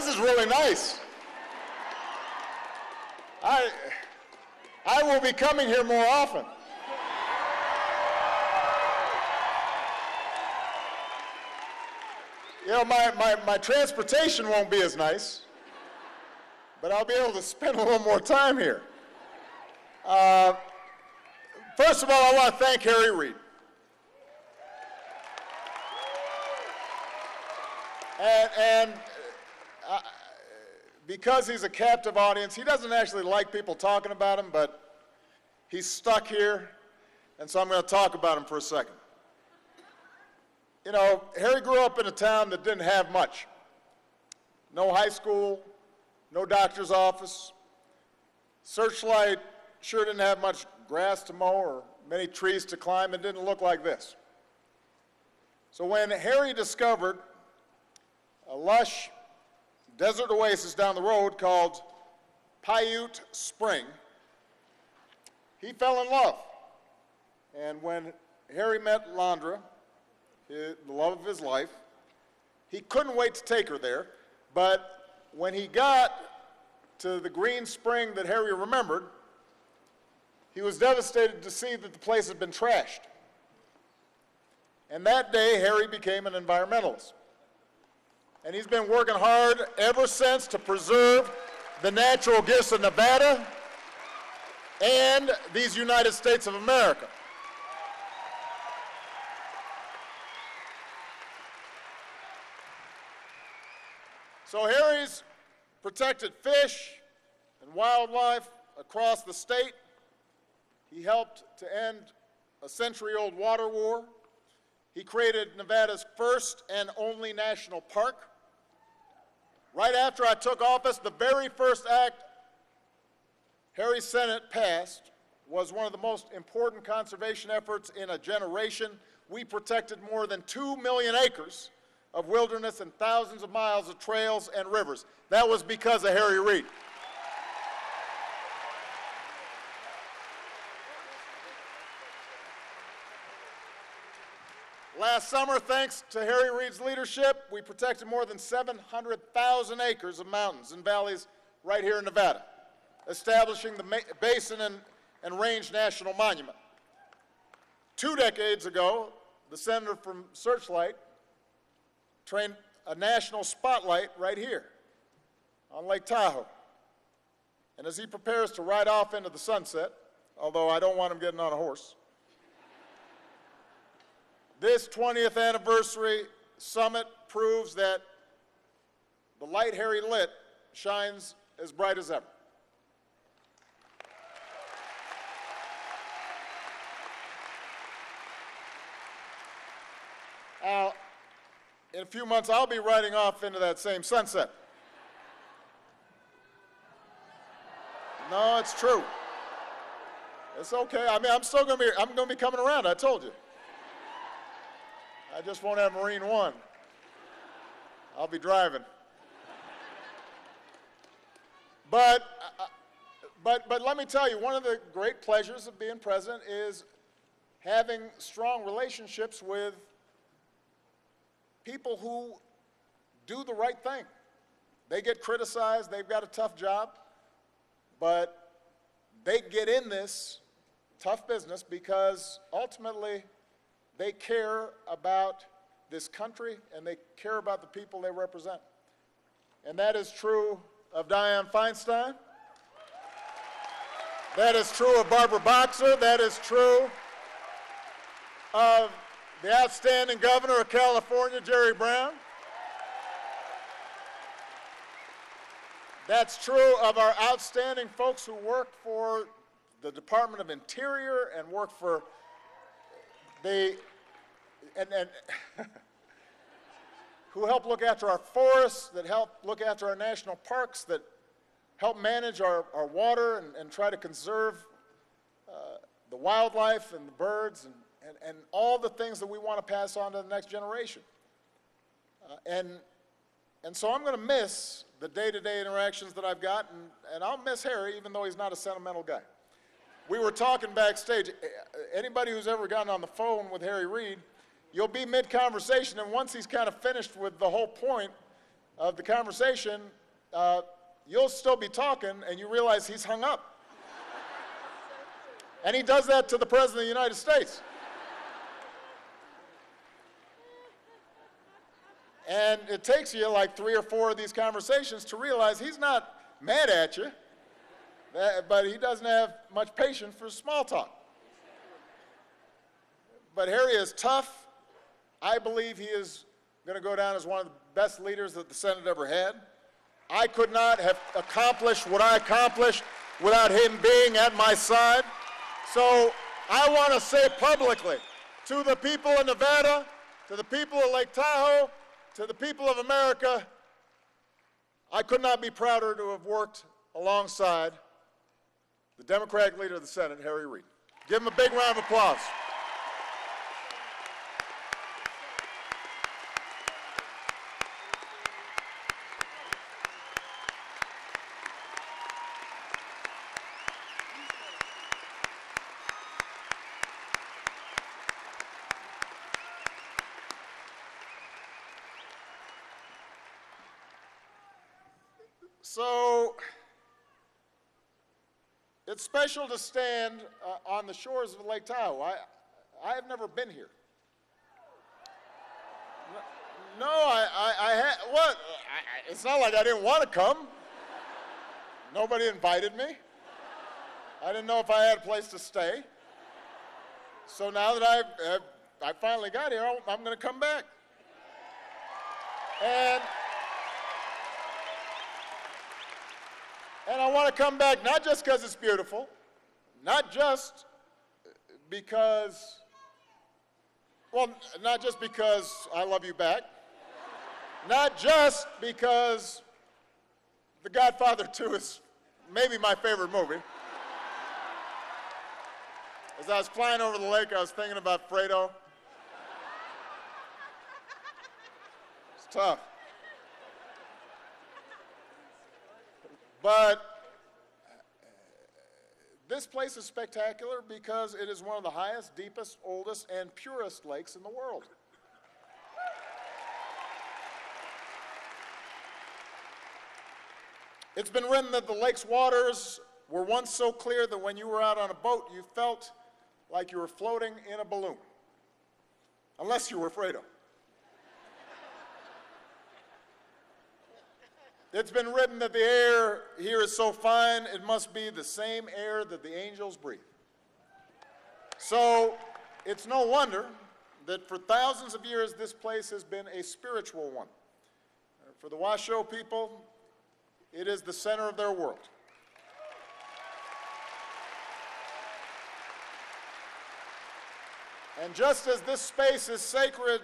This is really nice. I will be coming here more often. You know, my transportation won't be as nice, but I'll be able to spend a little more time here. First of all, I want to thank Harry Reid. And because he's a captive audience, he doesn't actually like people talking about him, but he's stuck here, and so I'm going to talk about him for a second. You know, Harry grew up in a town that didn't have much. No high school, no doctor's office. Searchlight sure didn't have much grass to mow or many trees to climb. It didn't look like this. So when Harry discovered a lush desert oasis down the road called Paiute Spring, he fell in love. And when Harry met Landra, the love of his life, he couldn't wait to take her there. But when he got to the green spring that Harry remembered, he was devastated to see that the place had been trashed. And that day, Harry became an environmentalist. And he's been working hard ever since to preserve the natural gifts of Nevada and these United States of America. So Harry's protected fish and wildlife across the state. He helped to end a century-old water war. He created Nevada's first and only national park. Right after I took office, the very first act Harry's Senate passed was one of the most important conservation efforts in a generation. We protected more than 2 million acres of wilderness and thousands of miles of trails and rivers. That was because of Harry Reid. Last summer, thanks to Harry Reid's leadership, we protected more than 700,000 acres of mountains and valleys right here in Nevada, establishing the Basin and Range National Monument. 2 decades ago, the senator from Searchlight trained a national spotlight right here on Lake Tahoe. And as he prepares to ride off into the sunset, although I don't want him getting on a horse, this 20th anniversary summit proves that the light Harry lit shines as bright as ever. Now, in a few months, I'll be riding off into that same sunset. No, it's true. It's okay. I mean, I'm going to be coming around, I told you. I just won't have Marine One. I'll be driving. But let me tell you, one of the great pleasures of being president is having strong relationships with people who do the right thing. They get criticized, they've got a tough job, but they get in this tough business because ultimately they care about this country and they care about the people they represent. And that is true of Dianne Feinstein. That is true of Barbara Boxer. That is true of the outstanding governor of California, Jerry Brown. That's true of our outstanding folks who work for the Department of Interior and work for the who help look after our forests, that help look after our national parks, that help manage our water and try to conserve the wildlife and the birds and all the things that we want to pass on to the next generation. And so I'm going to miss the day-to-day interactions that I've got, and I'll miss Harry, even though he's not a sentimental guy. We were talking backstage. Anybody who's ever gotten on the phone with Harry Reid, you'll be mid-conversation, and once he's kind of finished with the whole point, of the conversation, you'll still be talking and you realize he's hung up. And he does that to the President of the United States. And it takes you like 3 or 4 of these conversations to realize he's not mad at you, but he doesn't have much patience for small talk. But Harry is tough. I believe he is going to go down as one of the best leaders that the Senate ever had. I could not have accomplished what I accomplished without him being at my side. So I want to say publicly to the people of Nevada, to the people of Lake Tahoe, to the people of America, I could not be prouder to have worked alongside the Democratic leader of the Senate, Harry Reid. Give him a big round of applause. So it's special to stand on the shores of Lake Tahoe. I have never been here. No, it's not like I didn't want to come. Nobody invited me. I didn't know if I had a place to stay. So now that I finally got here, I'm going to come back. And I want to come back not just because it's beautiful, not just because I love you back, not just because The Godfather 2 is maybe my favorite movie. As I was flying over the lake, I was thinking about Fredo. It's tough. But this place is spectacular because it is one of the highest, deepest, oldest, and purest lakes in the world. It's been written that the lake's waters were once so clear that when you were out on a boat, you felt like you were floating in a balloon. Unless you were Fredo. It's been written that the air here is so fine, it must be the same air that the angels breathe. So it's no wonder that for thousands of years this place has been a spiritual one. For the Washoe people, it is the center of their world. And just as this space is sacred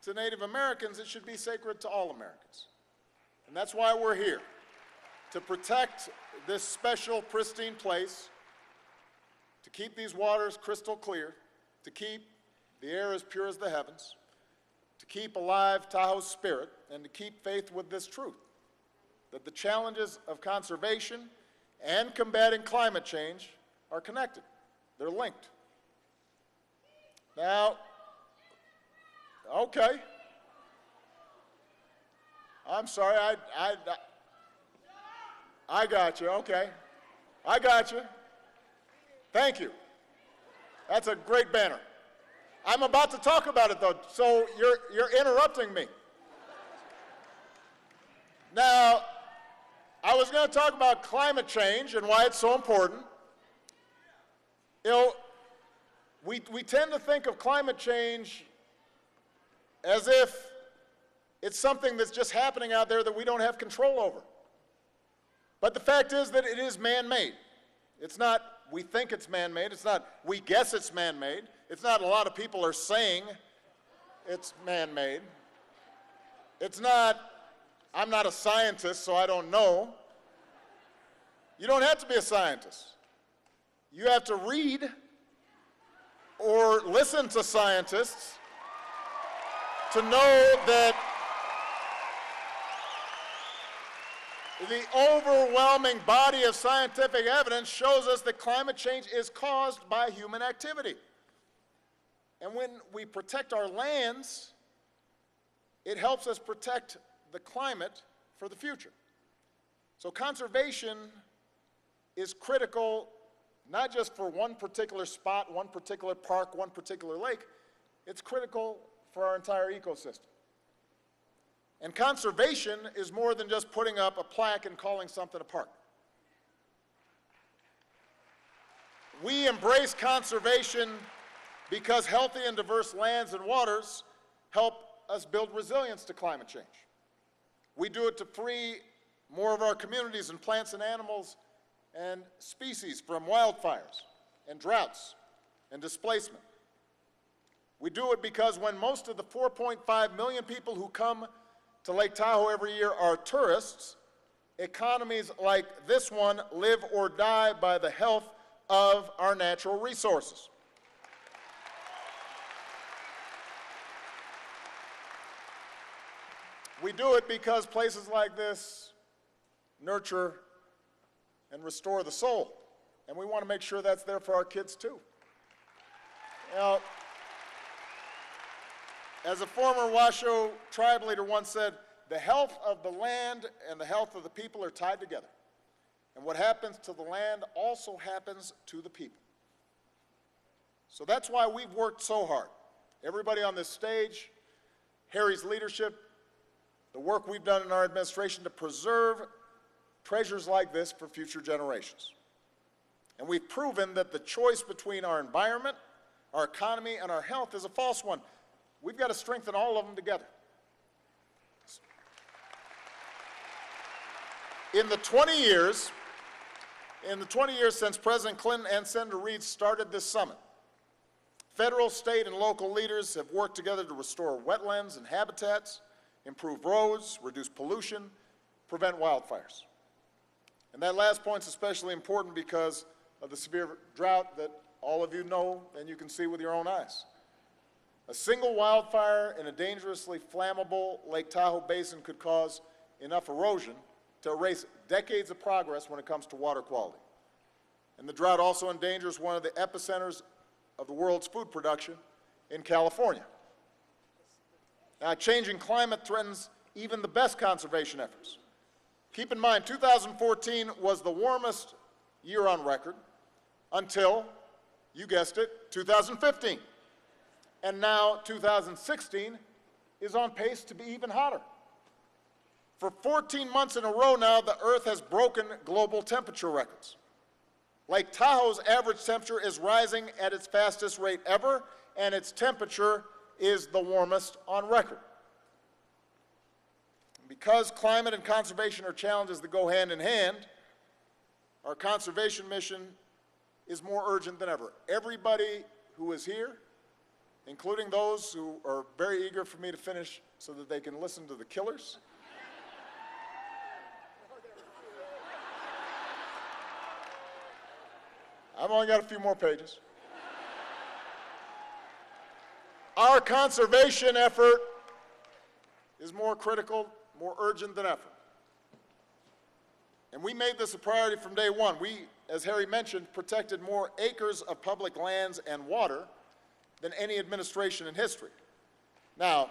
to Native Americans, it should be sacred to all Americans. And that's why we're here, to protect this special, pristine place, to keep these waters crystal clear, to keep the air as pure as the heavens, to keep alive Tahoe's spirit, and to keep faith with this truth, that the challenges of conservation and combating climate change are connected. They're linked. Now, okay. I'm sorry, I got you, okay. I got you. Thank you. That's a great banner. I'm about to talk about it though, so you're interrupting me. Now, I was going to talk about climate change and why it's so important. You know, we tend to think of climate change as if it's something that's just happening out there that we don't have control over. But the fact is that it is man-made. It's not we think it's man-made. It's not we guess it's man-made. It's not a lot of people are saying it's man-made. It's not I'm not a scientist, so I don't know. You don't have to be a scientist. You have to read or listen to scientists to know that the overwhelming body of scientific evidence shows us that climate change is caused by human activity. And when we protect our lands, it helps us protect the climate for the future. So conservation is critical not just for one particular spot, one particular park, one particular lake. It's critical for our entire ecosystem. And conservation is more than just putting up a plaque and calling something a park. We embrace conservation because healthy and diverse lands and waters help us build resilience to climate change. We do it to free more of our communities and plants and animals and species from wildfires and droughts and displacement. We do it because when most of the 4.5 million people who come to Lake Tahoe every year are tourists, economies like this one live or die by the health of our natural resources. We do it because places like this nurture and restore the soul, and we want to make sure that's there for our kids too. Now, as a former Washoe tribe leader once said, the health of the land and the health of the people are tied together. And what happens to the land also happens to the people. So that's why we've worked so hard. Everybody on this stage, Harry's leadership, the work we've done in our administration to preserve treasures like this for future generations. And we've proven that the choice between our environment, our economy, and our health is a false one. We've got to strengthen all of them together. In the 20 years since President Clinton and Senator Reid started this summit, federal, state, and local leaders have worked together to restore wetlands and habitats, improve roads, reduce pollution, prevent wildfires. And that last point is especially important because of the severe drought that all of you know and you can see with your own eyes. A single wildfire in a dangerously flammable Lake Tahoe basin could cause enough erosion to erase decades of progress when it comes to water quality. And the drought also endangers one of the epicenters of the world's food production in California. Now, changing climate threatens even the best conservation efforts. Keep in mind, 2014 was the warmest year on record until, you guessed it, 2015. And now 2016 is on pace to be even hotter. For 14 months in a row now, the Earth has broken global temperature records. Lake Tahoe's average temperature is rising at its fastest rate ever, and its temperature is the warmest on record. Because climate and conservation are challenges that go hand in hand, our conservation mission is more urgent than ever. Everybody who is here, including those who are very eager for me to finish so that they can listen to the killers, I've only got a few more pages. Our conservation effort is more critical, more urgent than ever. And we made this a priority from day one. We, as Harry mentioned, protected more acres of public lands and water than any administration in history. Now,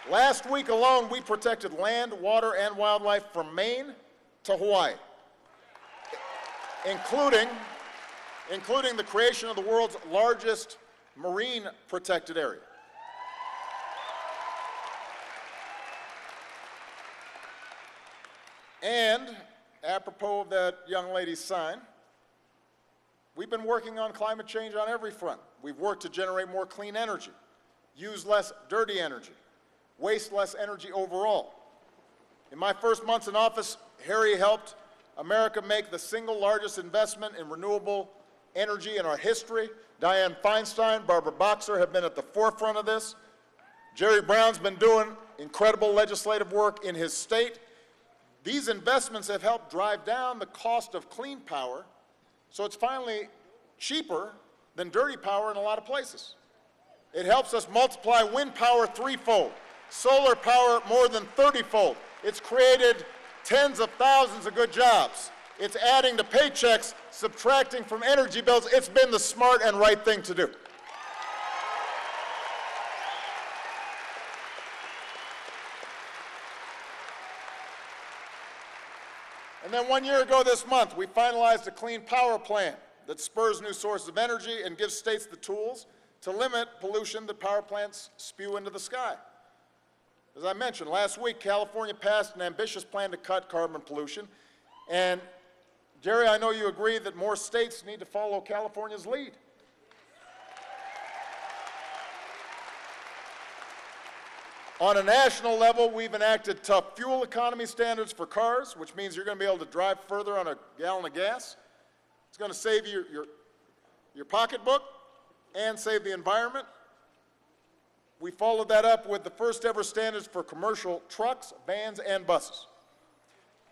last week alone, we protected land, water, and wildlife from Maine to Hawaii, including the creation of the world's largest marine protected area. And, apropos of that young lady's sign, we've been working on climate change on every front. We've worked to generate more clean energy, use less dirty energy, waste less energy overall. In my first months in office, Harry helped America make the single largest investment in renewable energy in our history. Dianne Feinstein, Barbara Boxer have been at the forefront of this. Jerry Brown's been doing incredible legislative work in his state. These investments have helped drive down the cost of clean power, so it's finally cheaper than dirty power in a lot of places. It helps us multiply wind power threefold, solar power more than 30-fold. It's created tens of thousands of good jobs. It's adding to paychecks, subtracting from energy bills. It's been the smart and right thing to do. And then 1 year ago this month, we finalized a clean power plan that spurs new sources of energy and gives states the tools to limit pollution that power plants spew into the sky. As I mentioned, last week, California passed an ambitious plan to cut carbon pollution. And Jerry, I know you agree that more states need to follow California's lead. On a national level, we've enacted tough fuel economy standards for cars, which means you're going to be able to drive further on a gallon of gas. It's going to save you your pocketbook and save the environment. We followed that up with the first ever standards for commercial trucks, vans, and buses.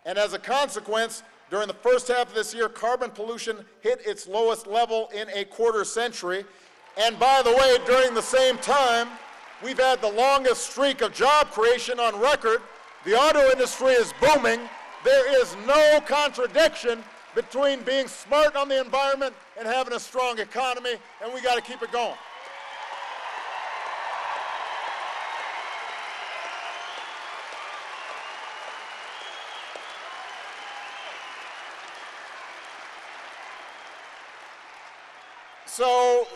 And as a consequence, during the first half of this year, carbon pollution hit its lowest level in a quarter century. And by the way, during the same time, we've had the longest streak of job creation on record. The auto industry is booming. There is no contradiction between being smart on the environment and having a strong economy, and we got to keep it going.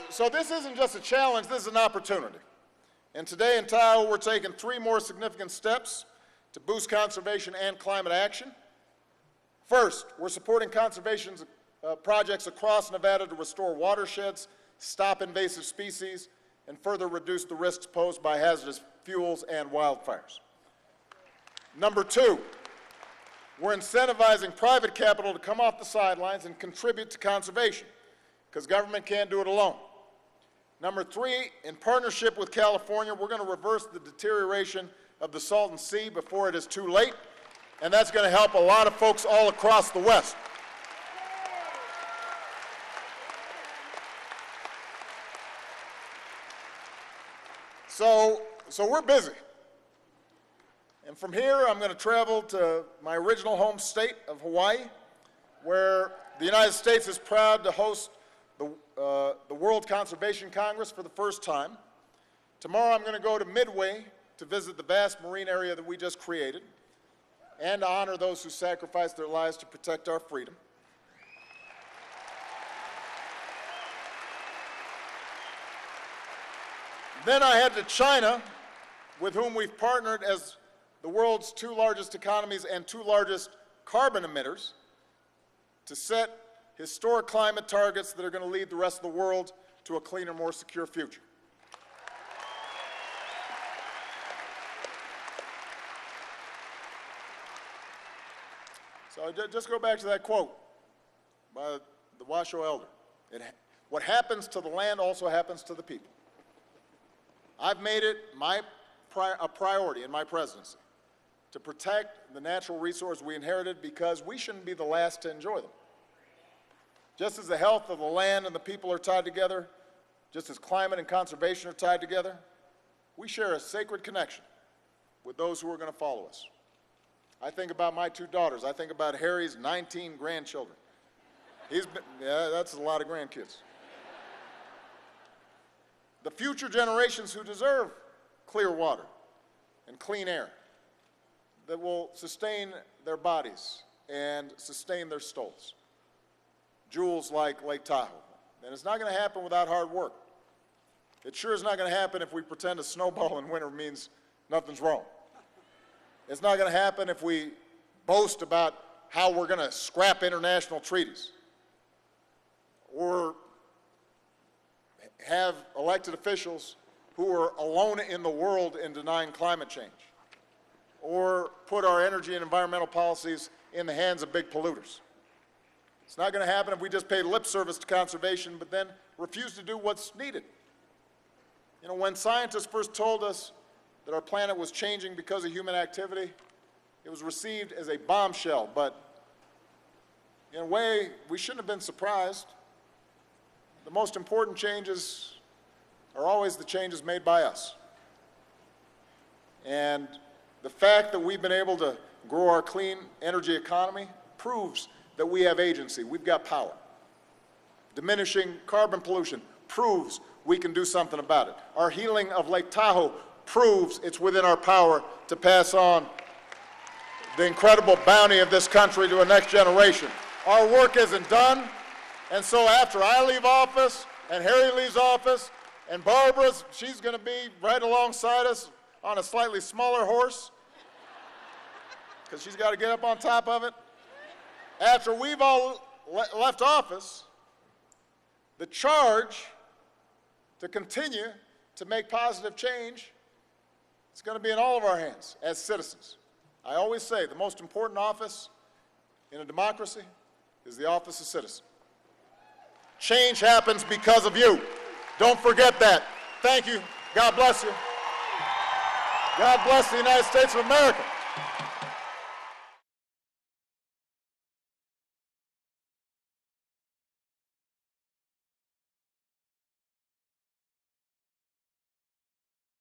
So this isn't just a challenge, this is an opportunity. And today in Tahoe, we're taking 3 more significant steps to boost conservation and climate action. First, we're supporting conservation projects across Nevada to restore watersheds, stop invasive species, and further reduce the risks posed by hazardous fuels and wildfires. Number 2, we're incentivizing private capital to come off the sidelines and contribute to conservation, because government can't do it alone. Number 3, in partnership with California, we're going to reverse the deterioration of the Salton Sea before it is too late, and that's going to help a lot of folks all across the West. So we're busy. And from here, I'm going to travel to my original home state of Hawaii, where the United States is proud to host the World Conservation Congress for the first time. Tomorrow I'm going to go to Midway to visit the vast marine area that we just created and to honor those who sacrificed their lives to protect our freedom. Then I head to China, with whom we've partnered as the world's 2 largest economies and 2 largest carbon emitters, to set historic climate targets that are going to lead the rest of the world to a cleaner, more secure future. So just go back to that quote by the Washoe elder. What happens to the land also happens to the people. I've made it a priority in my presidency to protect the natural resource we inherited, because we shouldn't be the last to enjoy them. Just as the health of the land and the people are tied together, just as climate and conservation are tied together, we share a sacred connection with those who are going to follow us. I think about my 2 daughters. I think about Harry's 19 grandchildren. That's a lot of grandkids. The future generations who deserve clear water and clean air that will sustain their bodies and sustain their souls. Jewels like Lake Tahoe. And it's not going to happen without hard work. It sure is not going to happen if we pretend a snowball in winter means nothing's wrong. It's not going to happen if we boast about how we're going to scrap international treaties or have elected officials who are alone in the world in denying climate change, or put our energy and environmental policies in the hands of big polluters. It's not going to happen if we just pay lip service to conservation but then refuse to do what's needed. You know, when scientists first told us that our planet was changing because of human activity, it was received as a bombshell, but in a way, we shouldn't have been surprised. The most important changes are always the changes made by us. And the fact that we've been able to grow our clean energy economy proves that we have agency, we've got power. Diminishing carbon pollution proves we can do something about it. Our healing of Lake Tahoe proves it's within our power to pass on the incredible bounty of this country to a next generation. Our work isn't done, and so after I leave office and Harry leaves office and Barbara's, she's going to be right alongside us on a slightly smaller horse because she's got to get up on top of it. After we've all left office, the charge to continue to make positive change is going to be in all of our hands as citizens. I always say the most important office in a democracy is the office of citizen. Change happens because of you. Don't forget that. Thank you. God bless you. God bless the United States of America.